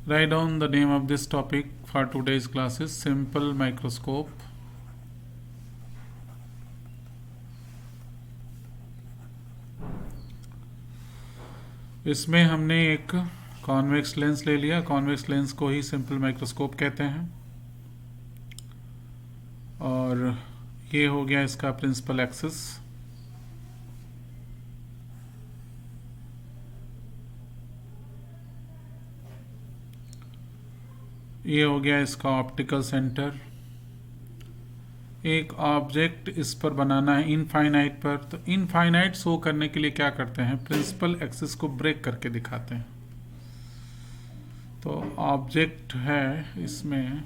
Write down the name of this topic for today's class is simple microscope. इसमें हमने एक convex lens ले लिया। कॉन्वेक्स लेंस को ही सिंपल माइक्रोस्कोप कहते हैं। और ये हो गया इसका प्रिंसिपल एक्सिस। ये हो गया इसका ऑप्टिकल सेंटर। एक ऑब्जेक्ट इस पर बनाना है इनफाइनाइट पर, तो इनफाइनाइट शो करने के लिए क्या करते हैं, प्रिंसिपल एक्सिस को ब्रेक करके दिखाते हैं। तो ऑब्जेक्ट है इसमें,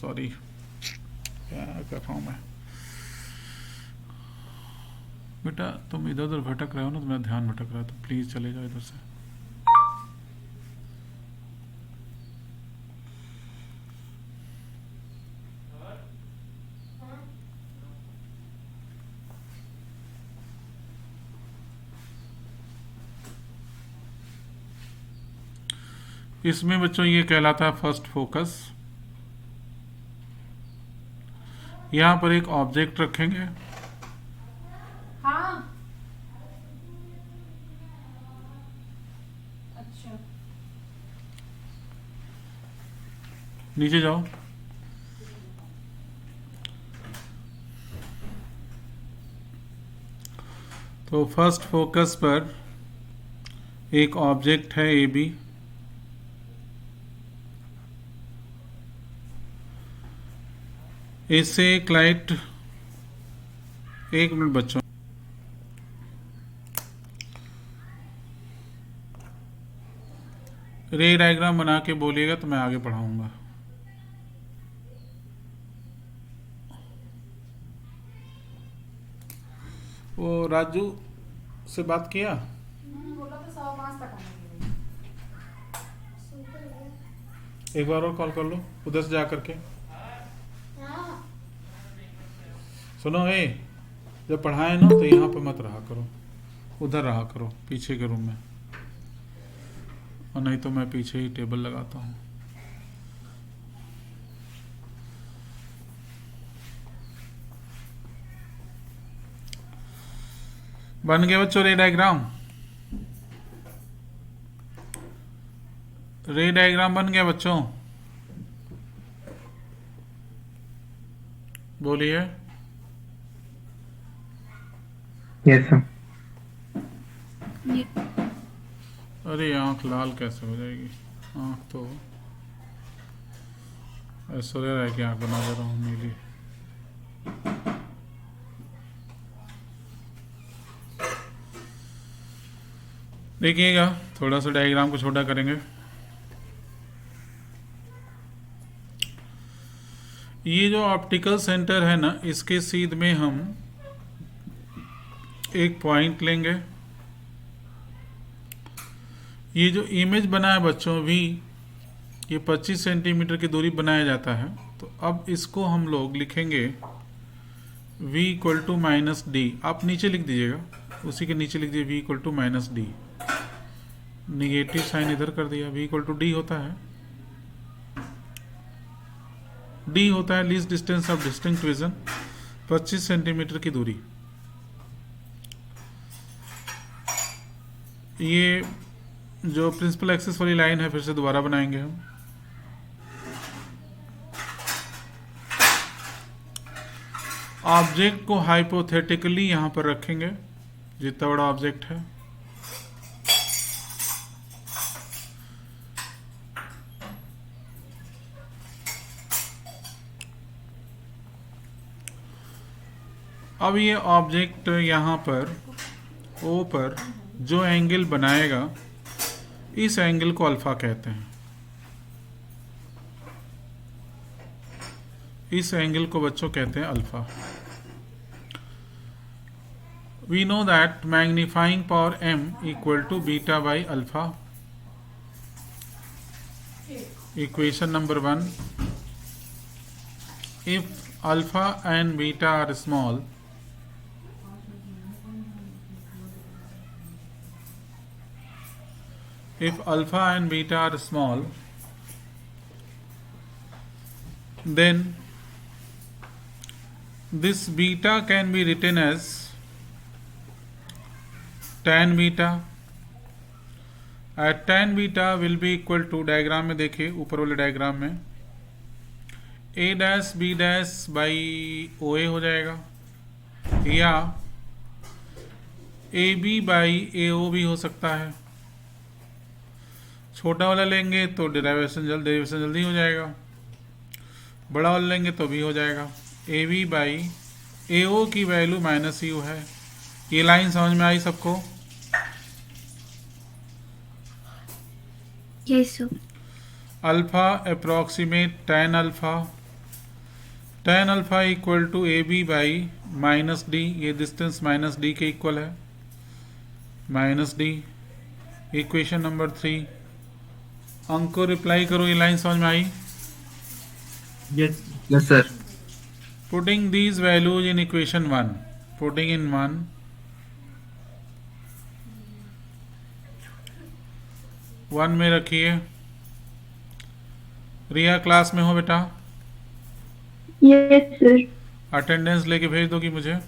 सॉरी क्या कर रहा हूँ मैं बेटा, तुम इधर उधर भटक रहे हो ना, तो मेरा ध्यान भटक रहा है, तो प्लीज चले जाओ इधर से। इसमें बच्चों ये कहलाता है फर्स्ट फोकस। यहां पर एक ऑब्जेक्ट रखेंगे। हाँ। अच्छा। नीचे जाओ। तो फर्स्ट फोकस पर एक ऑब्जेक्ट है ए बी। इससे एक लाइट, एक मिनट बच्चों, रे डायग्राम बना के बोलिएगा तो मैं आगे पढ़ाऊंगा। वो राजू से बात किया, बोला तो 5:15 तक आने के लिए। एक बार और कॉल कर लो उधर से जा करके। सुनो ए, जब पढ़ाए ना तो यहाँ पे मत रहा करो, उधर रहा करो पीछे के रूम में, और नहीं तो मैं पीछे ही टेबल लगाता हूँ। बन गया बच्चों रे डायग्राम? रे डायग्राम बन गया बच्चों? बोलिए। Yes sir. अरे आंख लाल कैसे हो जाएगी? आंख तो ऐश्वर्या राय की आंख बना दे रहा हूँ नीली। देखिएगा, थोड़ा सा डायग्राम को छोटा करेंगे। ये जो ऑप्टिकल सेंटर है ना, इसके सीध में हम एक पॉइंट लेंगे। ये जो इमेज बना है बच्चों V, ये 25 सेंटीमीटर की दूरी बनाया जाता है। तो अब इसको हम लोग लिखेंगे V equal to minus d. आप नीचे लिख दीजिएगा, उसी के नीचे लिख दीजिए V equal to minus d. Negative sign इधर कर दिया। V इक्वल टू डी होता है, D होता है least distance of distinct vision, 25 centimetre की दूरी। ये जो प्रिंसिपल एक्सिस वाली लाइन है, फिर से दोबारा बनाएंगे हम। ऑब्जेक्ट को हाइपोथेटिकली यहां पर रखेंगे, जितना बड़ा ऑब्जेक्ट है। अब ये ऑब्जेक्ट यहां पर O पर जो एंगल बनाएगा, इस एंगल को अल्फा कहते हैं। इस एंगल को बच्चों कहते हैं alpha. We know that magnifying power m equal to beta by alpha. Equation number 1, if alpha and beta are small, if alpha and beta are small, then this beta can be written as tan beta at tan beta will be equal to, diagram में देखिए ऊपर वाले diagram में a dash b dash by O A हो जाएगा, या ए B by ए ओ भी हो सकता है। छोटा वाला लेंगे तो डेरिवेशन जल्दी हो जाएगा, बड़ा वाला लेंगे तो भी हो जाएगा। ए बी बाई ए ओ की वैल्यू माइनस यू है। ये लाइन समझ में आई सबको? Yes sir. Alpha approximate tan alpha equal to A B by minus d, ये डिस्टेंस माइनस डी के इक्वल है, माइनस डी। इक्वेशन नंबर 3, अंक को रिप्लाई करो। ये लाइन समझ में आई? Yes. Yes, sir. Putting these values in equation 1, putting in 1, में रखिए। रिया क्लास में हो बेटा? Yes sir. अटेंडेंस लेके भेज दोगी मुझे?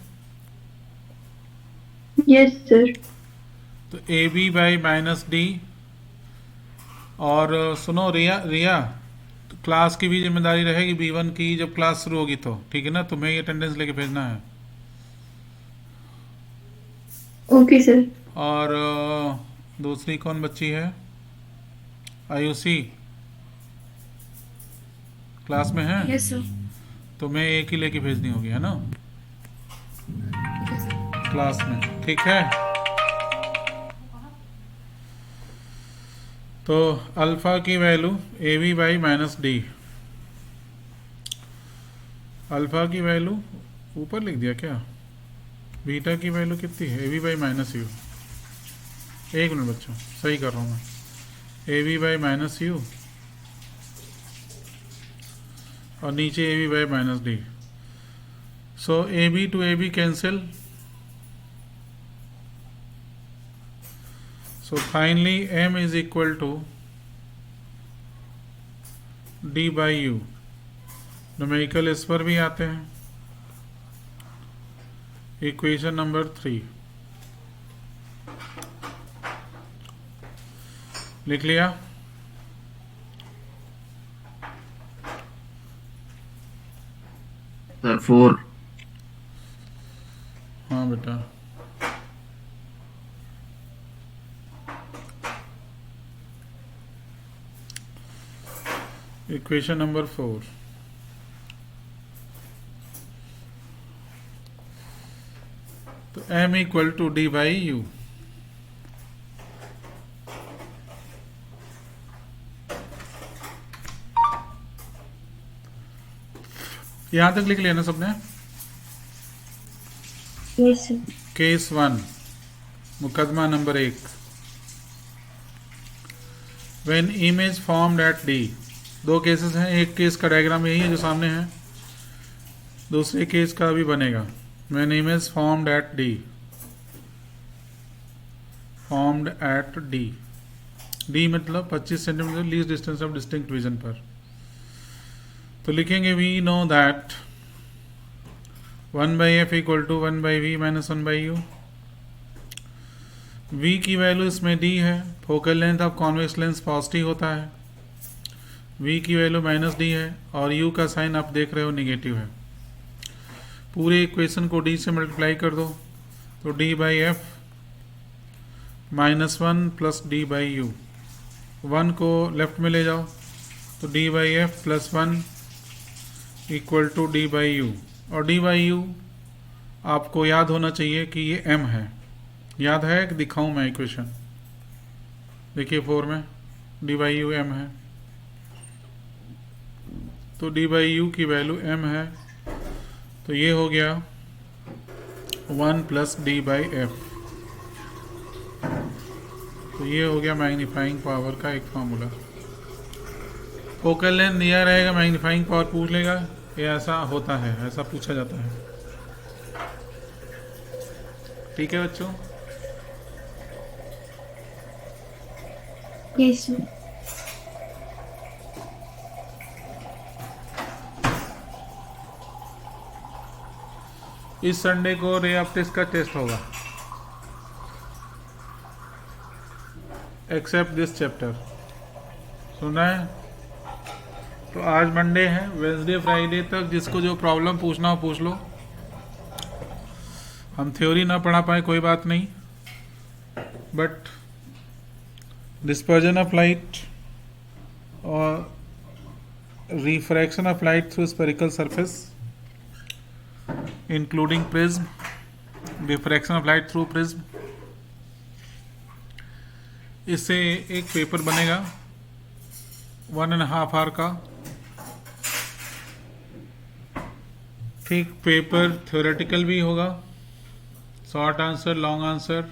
Yes sir. तो A B by minus D, और सुनो रिया तो क्लास की भी जिम्मेदारी रहेगी B1 की, जब क्लास शुरू होगी तो, ठीक है ना? तुम्हें ही अटेंडेंस लेके भेजना है। Okay sir. और दूसरी कौन बच्ची है? आयुषी क्लास में है? Yes sir. तुम्हें एक ही लेके भेजनी होगी, है ना, क्लास में, ठीक है? तो अल्फा की value A B by minus d, alpha की वैल्यू ऊपर लिख दिया क्या? बीटा की वैल्यू कितनी है? A B by minus u. एक मिनट बच्चों, सही कर रहा हूँ मैं। A B by minus u और नीचे A B by minus d. So A B to A B cancel. So finally m is equal to d by u। Numerical इस पर भी आते हैं। इक्वेशन नंबर 3 लिख लिया? Sir, 4. हाँ बेटा। इक्वेशन नंबर 4, तो m equal to d by u. यहां तक लिख लिया ना सबने? Yes sir. केस 1, मुकदमा number 1। When image formed at D, दो केसेस हैं, एक केस का डायग्राम यही है जो सामने है, दूसरे केस का भी बनेगा। When image formed at d, formed at D, D मतलब 25 centimetre least distance of distinct vision पर। तो लिखेंगे we know that 1/f equal to 1/v minus 1/u। v की वैल्यू इसमें d है, focal length of convex lens positive होता है, v की वैल्यू माइनस डी है, और u का साइन आप देख रहे हो नेगेटिव है। पूरे इक्वेशन को d से मल्टीप्लाई कर दो, तो d बाई f minus 1 plus d by u. 1 को लेफ्ट में ले जाओ, तो d बाई f plus 1 equal to d by u. और डी बाई यू आपको याद होना चाहिए कि ये m है। याद है कि दिखाऊं मैं इक्वेशन? देखिए 4 में डी बाई यू m है, तो डी बाई यू की वैल्यू m है, तो ये हो गया 1 प्लस डी बाई एफ। तो ये हो गया मैग्नीफाइंग पावर का एक फार्मूला। फोकल लेंथ दिया रहेगा, मैग्नीफाइंग पावर पूछ लेगा, ये ऐसा होता है, ऐसा पूछा जाता है। ठीक है बच्चों? Yes sir. इस संडे को रे ऑप्टिक्स का टेस्ट होगा, एक्सेप्ट दिस चैप्टर। सुना है? तो आज मंडे है, वेंसडे फ्राइडे तक जिसको जो प्रॉब्लम पूछना हो पूछ लो। हम थ्योरी ना पढ़ा पाए कोई बात नहीं, but dispersion of light or refraction of light through spherical surface including prism, diffraction of light through prism, इससे एक पेपर बनेगा 1.5 आवर का। ठीक, पेपर थ्योरेटिकल भी होगा, short answer, long answer,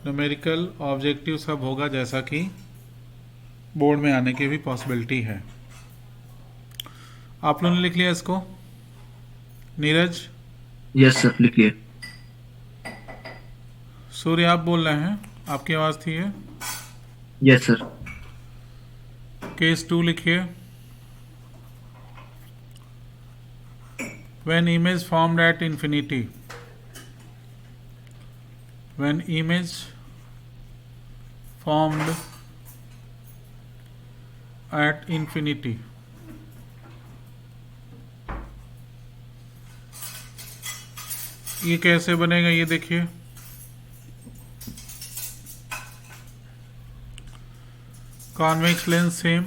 numerical, objective सब होगा, जैसा कि बोर्ड में आने की भी पॉसिबिलिटी है। आप लोगों ने लिख लिया इसको? नीरज? यस सर, लिखिए। सूर्य आप बोल रहे हैं, आपकी आवाज़ थी है। Yes sir. केस 2 लिखिए। When image formed at infinity, when image formed at infinity, ये कैसे बनेगा ये देखिए। Convex lens same,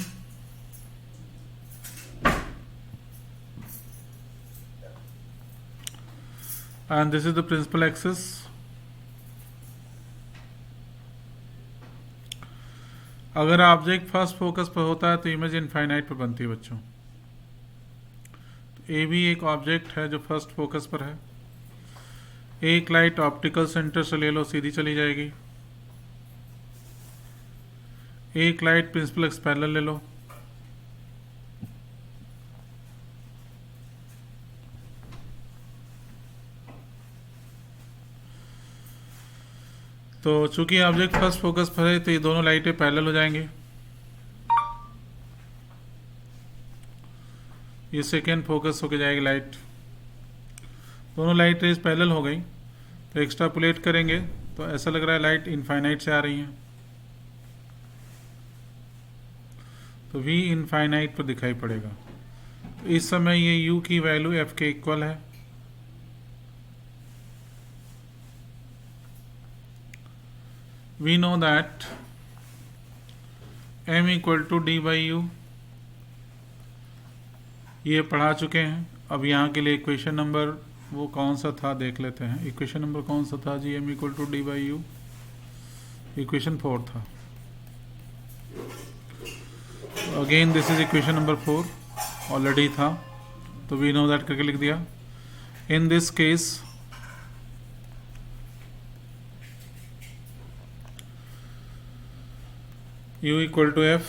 and this is the principal axis. अगर ऑब्जेक्ट फर्स्ट फोकस पर होता है तो इमेज इनफाइनाइट पर बनती है बच्चों। तो ए भी एक ऑब्जेक्ट है जो फर्स्ट फोकस पर है। एक लाइट ऑप्टिकल सेंटर से ले लो, सीधी चली जाएगी। एक लाइट प्रिंसिपल एक्स पैरेलल ले लो, तो चूंकि ऑब्जेक्ट फर्स्ट फोकस पर है तो ये दोनों लाइटें पैरेलल हो जाएंगे। ये सेकेंड फोकस होके जाएगी लाइट, दोनों लाइट रेज पैरेलल हो गई। तो एक्सट्रापोलेट करेंगे तो ऐसा लग रहा है लाइट इनफाइनाइट से आ रही है, तो v इनफाइनाइट पर दिखाई पड़ेगा। तो इस समय ये u की वैल्यू f के इक्वल है। We know that m equal to d by u, ये पढ़ा चुके हैं। अब यहाँ के लिए इक्वेशन नंबर वो कौन सा था देख लेते हैं। इक्वेशन नंबर कौन सा था जी? m equal to d by u, equation 4 था। Again this is equation number 4, already था, तो वी नो दैट करके लिख दिया। In this case u equal to f,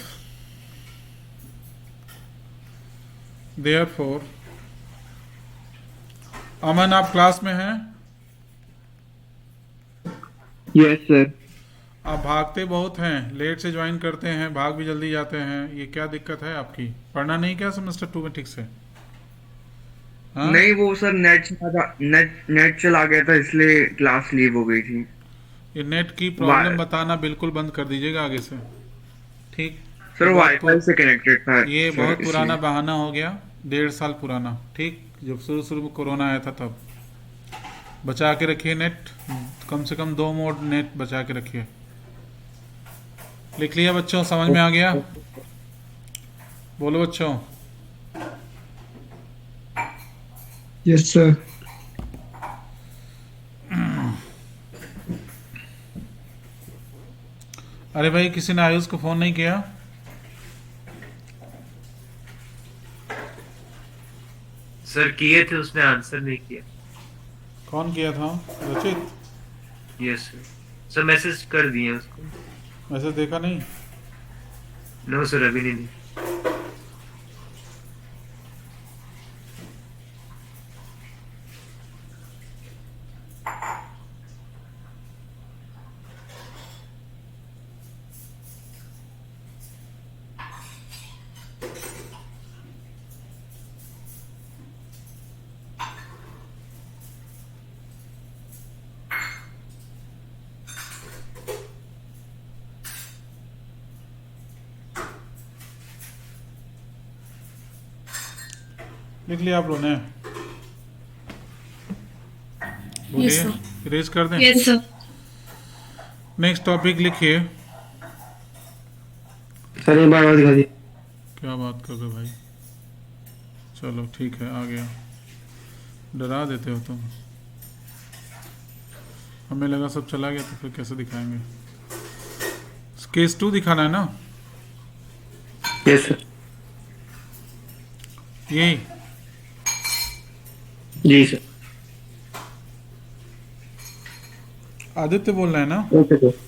therefore Aman आप क्लास में हैं? Yes sir. आप भागते बहुत हैं, लेट से ज्वाइन करते हैं, भाग भी जल्दी जाते हैं, ये क्या दिक्कत है आपकी? पढ़ना नहीं क्या सेमेस्टर 2 में ठीक से? हाँ? नहीं, वो सर नेट चला गया था, इसलिए क्लास लीव हो गई थी। ये नेट की प्रॉब्लम बताना बिल्कुल बंद कर दीजिएगा आगे से, ठीक? सर वाईफाई से कनेक्टेड था। ये सर, बहुत पुराना इसलिए। बहाना हो गया, 1.5 साल पुराना, ठीक? जब शुरू में कोरोना आया था तब। बचा के रखिए नेट, कम से कम 2 मोड नेट बचा के रखिए। लिख लिया बच्चों? समझ में आ गया? बोलो बच्चों। Yes sir. अरे भाई, किसी ने आयुष को फोन नहीं किया? सर किए थे, उसने आंसर नहीं किया। कौन किया था? रचित? Yes sir. सर मैसेज कर दिए उसको। वैसे देखा नहीं? नो सर, अभी नहीं। लिख लिया आप लोगों ने? Yes, बोलिए, इरेज कर दें? Yes, sir. नेक्स्ट टॉपिक लिखिए। सर एक बार और दिखा दिए। क्या बात कर रहे हो भाई? चलो ठीक है, आ गया। डरा देते हो तुम। हमें लगा सब चला गया तो फिर कैसे दिखाएंगे। केस 2 दिखाना है ना? Yes sir. यही जी सर। आदित्य बोल रहे हैं ना? Okay sir.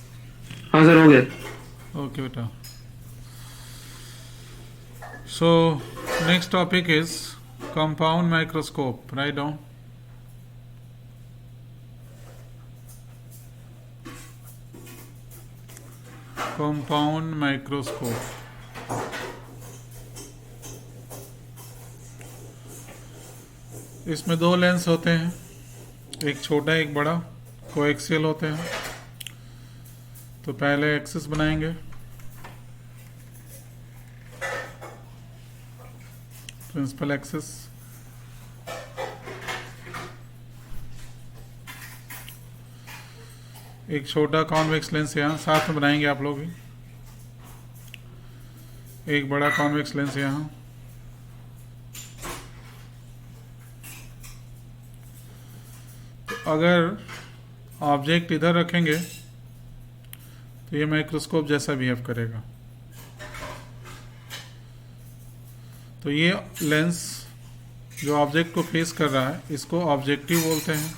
हाँ सर हो गया। ओके बेटा। So next topic is compound microscope. Write down. Compound microscope. इसमें 2 लेंस होते हैं, एक छोटा एक बड़ा, कोएक्सियल होते हैं। तो पहले एक्सिस बनाएंगे, प्रिंसिपल एक्सिस। एक छोटा कॉन्वेक्स लेंस यहाँ साथ में बनाएंगे आप लोग भी, एक बड़ा कॉन्वेक्स लेंस यहाँ। अगर ऑब्जेक्ट इधर रखेंगे तो ये माइक्रोस्कोप जैसा बिहेव करेगा। तो ये लेंस जो ऑब्जेक्ट को फेस कर रहा है इसको ऑब्जेक्टिव बोलते हैं।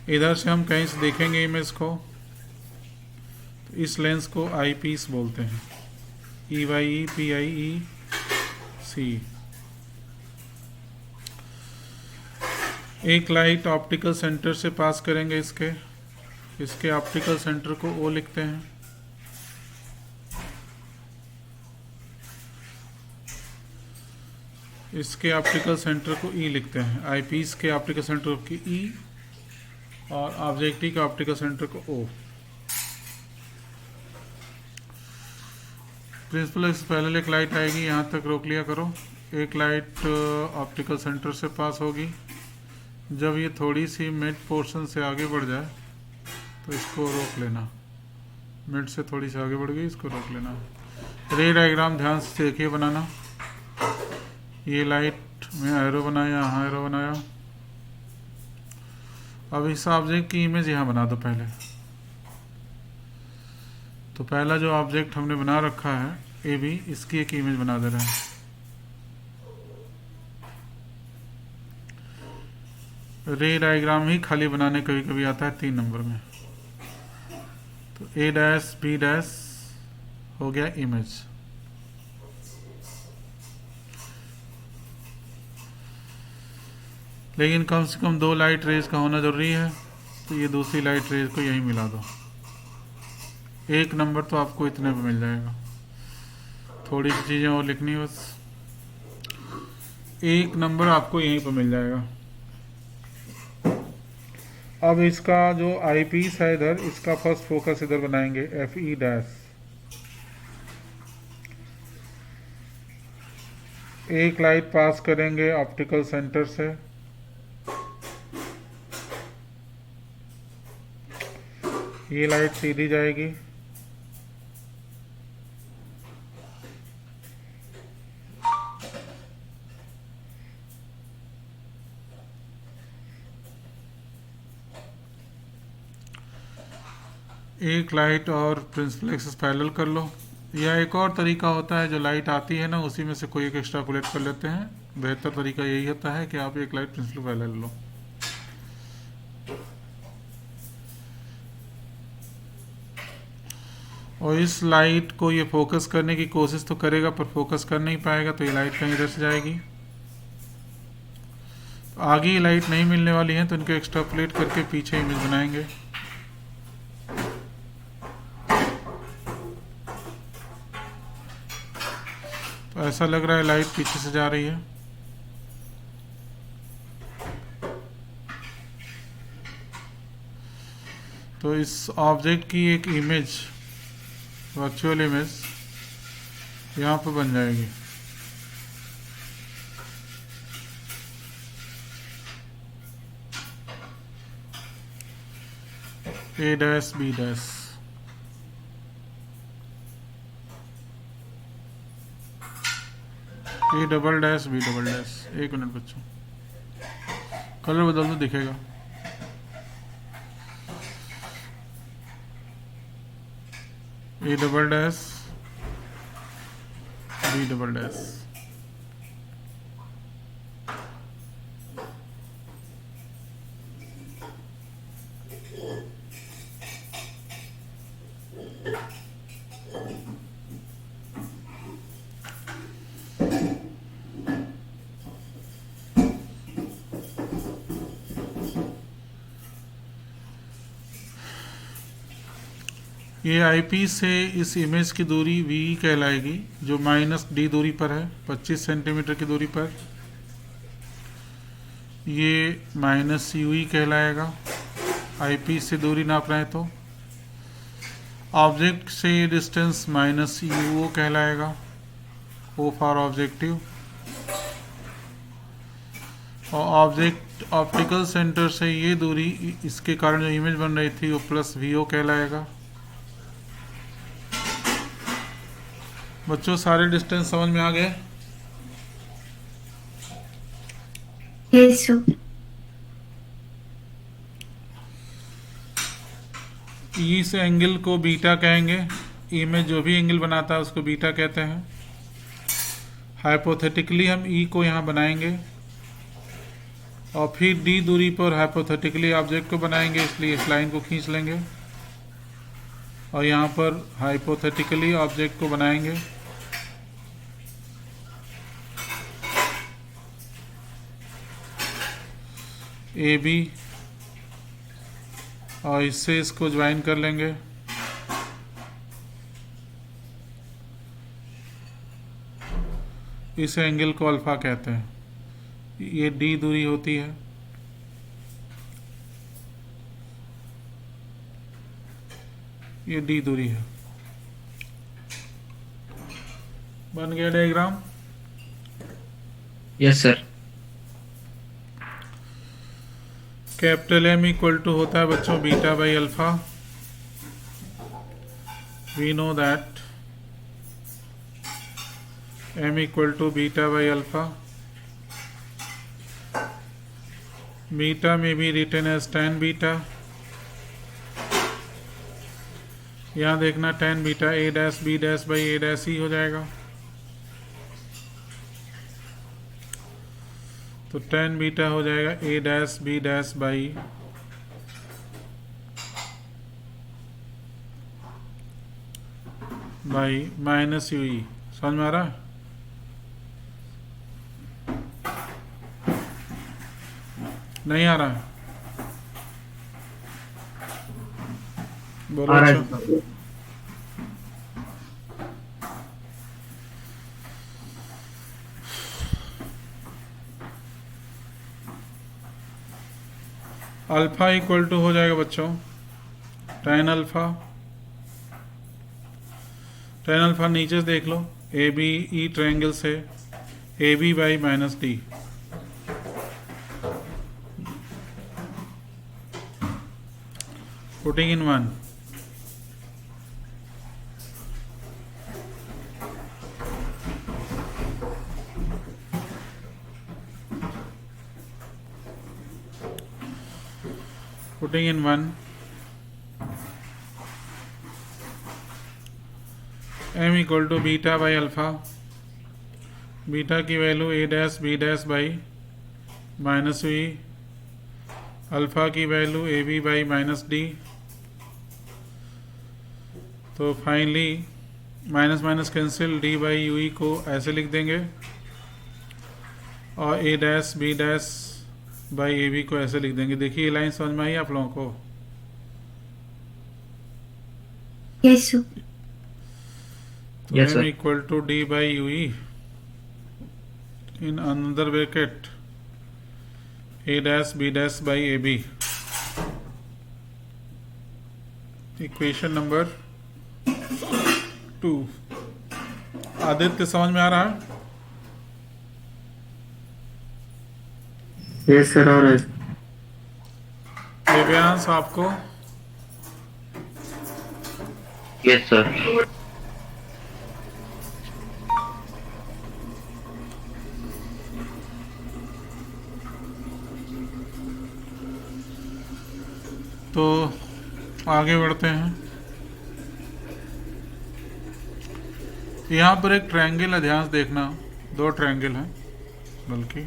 इधर से हम कहीं से देखेंगे इमेज को तो इस लेंस को आई पीस बोलते हैं, EYEPIEC। एक लाइट ऑप्टिकल सेंटर से पास करेंगे, इसके ऑप्टिकल सेंटर को O लिखते हैं। इसके ऑप्टिकल सेंटर को E लिखते हैं। आई पीस के ऑप्टिकल सेंटर की E और ऑब्जेक्टिव के ऑप्टिकल सेंटर को O। प्रिंसिपल से पहले एक लाइट आएगी, यहाँ तक रोक लिया करो। एक लाइट ऑप्टिकल सेंटर से पास होगी। जब ये थोड़ी सी मिड पोर्शन से आगे बढ़ जाए तो इसको रोक लेना। मिड से थोड़ी सी आगे बढ़ गई, इसको रोक लेना। रे डायग्राम ध्यान से देखिए बनाना। ये लाइट में एरो बनाया, यहाँ एरो बनाया। अब इस ऑब्जेक्ट की इमेज यहाँ बना दो पहले। तो पहला जो ऑब्जेक्ट हमने बना रखा है ये भी, इसकी एक इमेज बना दे रहे हैं। रे डायग्राम ही खाली बनाने कभी कभी आता है 3 नंबर में। तो A डैश B डैश हो गया इमेज। लेकिन कम से कम 2 लाइट रेज का होना जरूरी है, तो ये दूसरी लाइट रेज को यहीं मिला दो। 1 नंबर तो आपको इतने पे मिल जाएगा। थोड़ी सी चीज़ें और लिखनी है बस। 1 नंबर आपको यहीं पर मिल जाएगा। अब इसका जो आई पीस है इधर, इसका फर्स्ट फोकस इधर बनाएंगे FE डैश। एक लाइट पास करेंगे ऑप्टिकल सेंटर से, ये लाइट सीधी जाएगी। एक लाइट और प्रिंसिपल एक्सिस पैरेलल कर लो। या एक और तरीका होता है, जो लाइट आती है ना उसी में से कोई एक एक्स्ट्रापोलेट कर लेते हैं। बेहतर तरीका यही होता है कि आप एक लाइट प्रिंसिपल पैरेलल लो। और इस लाइट को ये फोकस करने की कोशिश तो करेगा पर फोकस कर नहीं पाएगा, तो ये लाइट कहीं इधर से जाएगी। तो आगे ये लाइट नहीं मिलने वाली है तो इनको एक्स्ट्रापोलेट करके पीछे इमेज बनाएंगे। तो ऐसा लग रहा है लाइट पीछे से जा रही है। तो इस ऑब्जेक्ट की एक इमेज, वर्चुअल इमेज यहाँ पर बन जाएगी A dash B dash. A double dash B double dash. एक मिनट बच्चों, कलर बदल दो दिखेगा। A double dash B double dash. ये आईपी से इस इमेज की दूरी वी कहलाएगी, जो माइनस डी दूरी पर है, 25 सेंटीमीटर की दूरी पर। ये माइनस यूई कहलाएगा, आईपी से दूरी नाप रहे हैं तो। ऑब्जेक्ट से डिस्टेंस माइनस यूओ कहलाएगा, ओ फॉर ऑब्जेक्टिव। और ऑब्जेक्ट ऑप्टिकल सेंटर से ये दूरी, इसके कारण जो इमेज बन रही थी वो प्लस वीओ कहलाएगा। बच्चों सारे डिस्टेंस समझ में आ गए? Yes sir. इस एंगल को बीटा कहेंगे। ई में जो भी एंगल बनाता है उसको बीटा कहते हैं। हाइपोथेटिकली हम ई को यहाँ बनाएंगे और फिर डी दूरी पर हाइपोथेटिकली ऑब्जेक्ट को बनाएंगे, इसलिए इस लाइन को खींच लेंगे और यहाँ पर हाइपोथेटिकली ऑब्जेक्ट को बनाएंगे। ए बी, और इससे इसको ज्वाइन कर लेंगे। इस एंगल को अल्फा कहते हैं। ये डी दूरी होती है। ये डी दूरी है। बन गया diagram? Yes sir. Capital M equal to होता है बच्चों beta by alpha. We know that M equal to beta by alpha. Beta में भी रिटन एज tan बीटा। यहाँ देखना tan beta A dash B dash by A dash ही हो जाएगा। तो tan बीटा हो जाएगा A dash B dash by minus you ई। समझ में आ रहा है? नहीं आ रहा है? बोलो। आ रहा अच्छा। है। अल्फा इक्वल टू हो जाएगा बच्चों tan अल्फा। tan अल्फा नीचे से देख लो, ए बी ई ट्रायंगल से A B by minus D. Putting in 1। Putting in 1, m equal to beta by alpha. Beta की value A dash B dash by minus V. Alpha की value A B by minus D. तो finally minus minus cancel, D by you E को ऐसे लिख देंगे और A dash B dash by A B को ऐसे लिख देंगे। देखिए ये लाइन समझ में आई आप लोगों को? Yes sir. तो Yes, m sir. Equal to d by you e in another bracket A dash B dash by A B. Equation number 2। Aditya समझ में आ रहा है? यस सर, और दिव्यांश आपको? Yes sir. तो आगे बढ़ते हैं। यहाँ पर एक ट्रायंगल है, ध्यान से देखना। दो ट्रायंगल हैं, बल्कि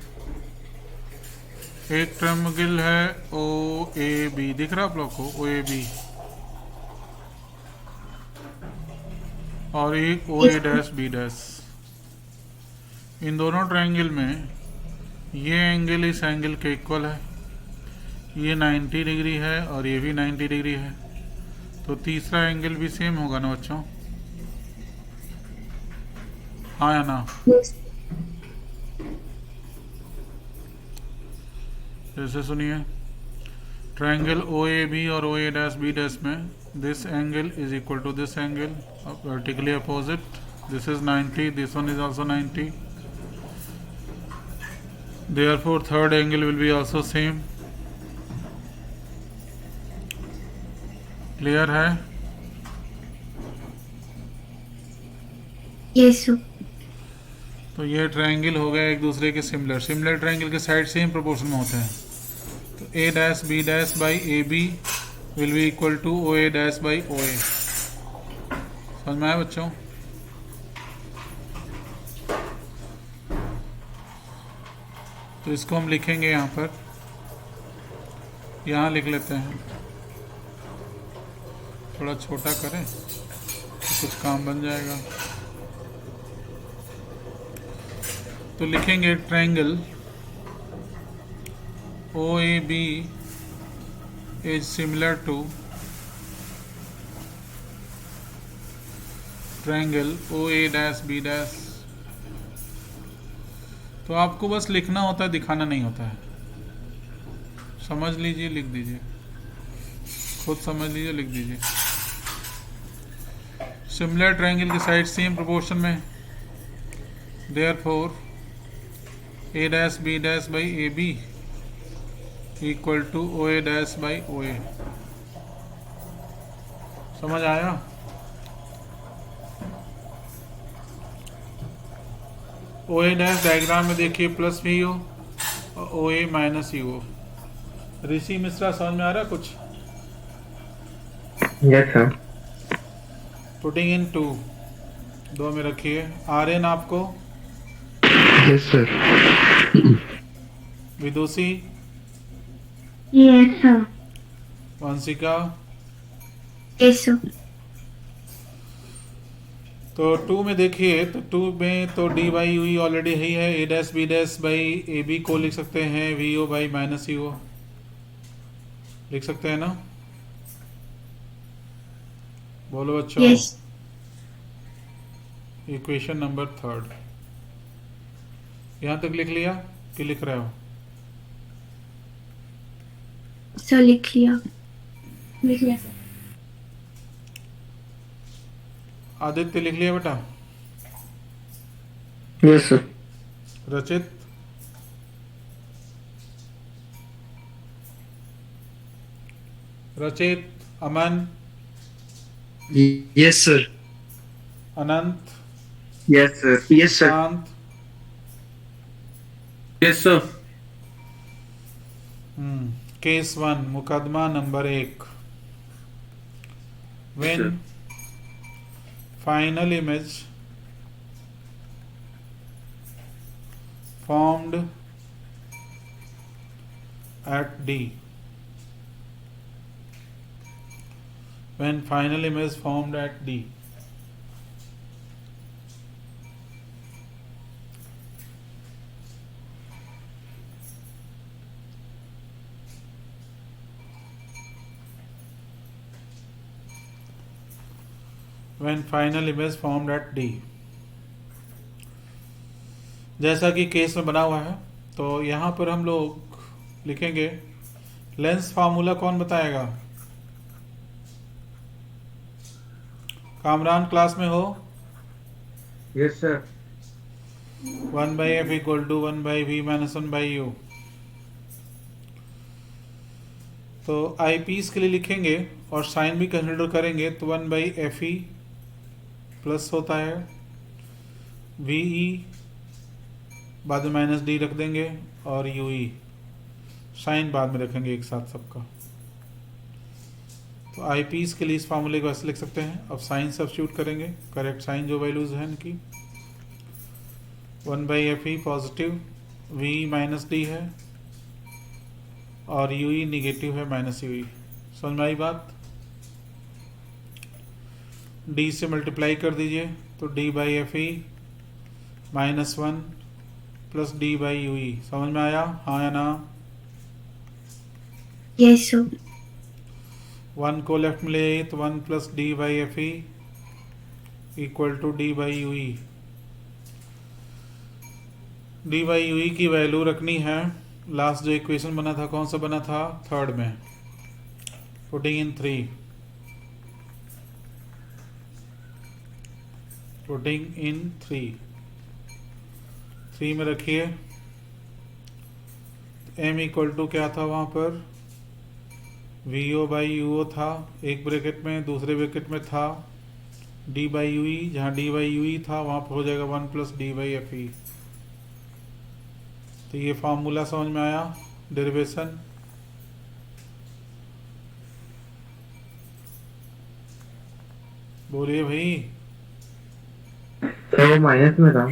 एक ट्रायंगल है ओ ए बी, दिख रहा है आप लोग को? ओ ए बी। और एक ओ ए डैश बी डैश। इन दोनों ट्रायंगल में ये एंगल इस एंगल के इक्वल है, ये 90 डिग्री है और ये भी 90 डिग्री है। तो तीसरा एंगल भी सेम होगा ना बच्चों? हाँ या ना? Yes. जैसे सुनिए, ट्रायंगल ओ ए बी और O A dash B dash में this angle is equal to this angle, vertically opposite. This is 90, this one is also 90, therefore third angle will be also same। Clear है? Yes, sir. तो ये triangle हो गया एक दूसरे के similar. Similar triangle के साइड सेम प्रोपोर्शन में होते हैं। तो A dash B dash by A B will be equal to O A dash by O A. समझ में आया बच्चों? तो इसको हम लिखेंगे यहाँ पर, यहाँ लिख लेते हैं। थोड़ा छोटा करें तो कुछ काम बन जाएगा। तो लिखेंगे triangle O A B is similar to triangle O A dash B dash. तो आपको बस लिखना होता है, दिखाना नहीं होता है। समझ लीजिए, लिख दीजिए, खुद समझ लीजिए, लिख दीजिए। सिमिलर ट्रायंगल की साइड सेम प्रोपोर्शन में, therefore A dash B dash by A B equal to O A dash by O A. समझ आया? ओ ए डैश डायग्राम में देखिए प्लस भी हो और ओ ए माइनस ही हो। ऋषि मिश्रा समझ में आ रहा कुछ? Yes sir. Putting in two, दो में रखिए। आर्यन आपको? Yes sir. Vidushi? Yes, sir. Vanshika? Yes, sir. तो टू में देखिए, तो टू में तो डी बाई यू ऑलरेडी ही है। A dash B dash by A B को लिख सकते हैं V O by minus U O, लिख सकते हैं ना? बोलो बच्चों। Yes. Equation number third. यहाँ तक लिख लिया कि लिख रहे हो? Sir, लिख लिया। लिख लिया सर। आदित्य लिख लिया बेटा? Yes sir. Rachit? Rachit? Aman? Yes sir. Anant? Yes sir. Yes sir. Shant? Yes sir. Case 1, मुकदमा number 1। When final image formed at D, when final image formed at D, when final image formed at D, जैसा कि case में बना हुआ है, तो यहाँ पर हम लोग लिखेंगे लेंस फार्मूला। कौन बताएगा? कामरान क्लास में हो? Yes, sir. 1 by f equal to 1 by v minus 1 by u। तो आई पीस के लिए लिखेंगे और साइन भी कंसिडर करेंगे तो 1 by एफ ई प्लस होता है वी ई, बाद में माइनस डी रख देंगे और यू ई, साइन बाद में रखेंगे एक साथ सबका। तो आई पीस के लिए इस फार्मूले को ऐसे लिख सकते हैं। अब साइन सब्स्टिट्यूट करेंगे, करेक्ट साइन जो वैल्यूज हैं इनकी, 1 by f e positive, v minus d है और यू ई निगेटिव है माइनस यू ई। समझ में आई बात? डी से मल्टीप्लाई कर दीजिए तो D by f E minus 1 plus d by you ई। समझ में आया, हाँ या ना? Yes, sir. 1 को लेफ्ट में ले आइए तो 1 plus d by f e equal to d by you e. D by you e की वैल्यू रखनी है, लास्ट जो इक्वेशन बना था कौन सा बना था, थर्ड में, पुटिंग इन 3, पुटिंग इन 3 में रखिए। m इक्वल टू क्या था वहां पर, वी ओ बाई यू ओ था एक ब्रैकेट में, दूसरे ब्रैकेट में था डी बाई यू ई, जहाँ डी बाई यू ई था वहां पर हो जाएगा 1 प्लस डी बाई एफ ई। तो ये फार्मूला समझ में आया, डेरिवेशन। बोलिए भाई। तो वो माइनस में था।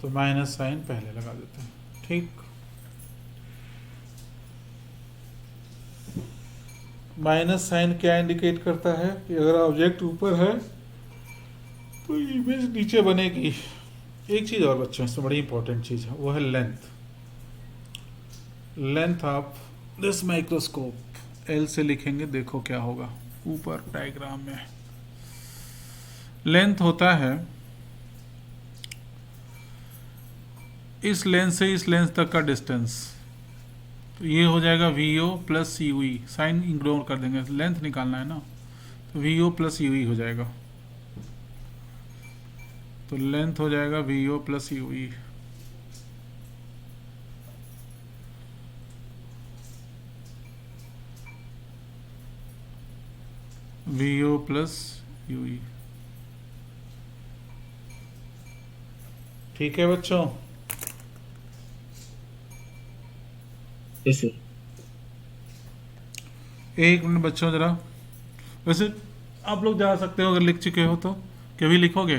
तो माइनस साइन पहले लगा देते हैं, ठीक। माइनस साइन क्या इंडिकेट करता है कि अगर ऑब्जेक्ट ऊपर है तो इमेज नीचे बनेगी। एक चीज और बच्चों, इसमें बड़ी इंपॉर्टेंट चीज है, वो है length. Length of this microscope L से लिखेंगे, देखो क्या होगा ऊपर डायग्राम में। लेंथ होता है इस लेंस से इस लेंस तक का डिस्टेंस, तो ये हो जाएगा v o plus u e. Sign ignore कर देंगे, लेंथ निकालना है ना, तो v o plus u e हो जाएगा। तो लेंथ हो जाएगा v o plus u e. V o plus u e, ठीक है बच्चों? Yes, sir. एक मिनट बच्चों जरा, वैसे आप लोग जा सकते हो अगर लिख चुके हो तो, कभी लिखोगे?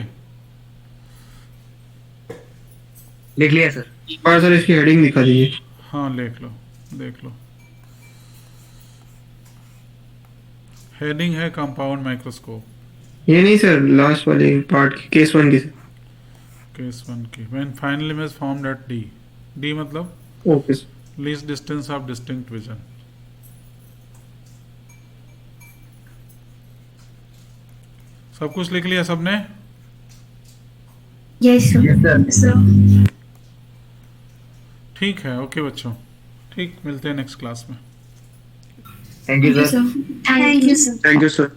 लिख लिया सर। और सर इसकी हेडिंग दिखा दीजिए। हाँ लिख लो, देख लो। हेडिंग है कंपाउंड माइक्रोस्कोप। ये नहीं सर, लास्ट वाले पार्ट की, केस 1 की सर। केस 1 की, when final image formed at D. D मतलब okay sir. Least distance of distinct vision. सब कुछ लिख लिया सबने? Yes, sir. ठीक है, ओके बच्चों, ठीक, मिलते हैं नेक्स्ट क्लास में। Thank you sir. Thank you, sir. Thank you sir.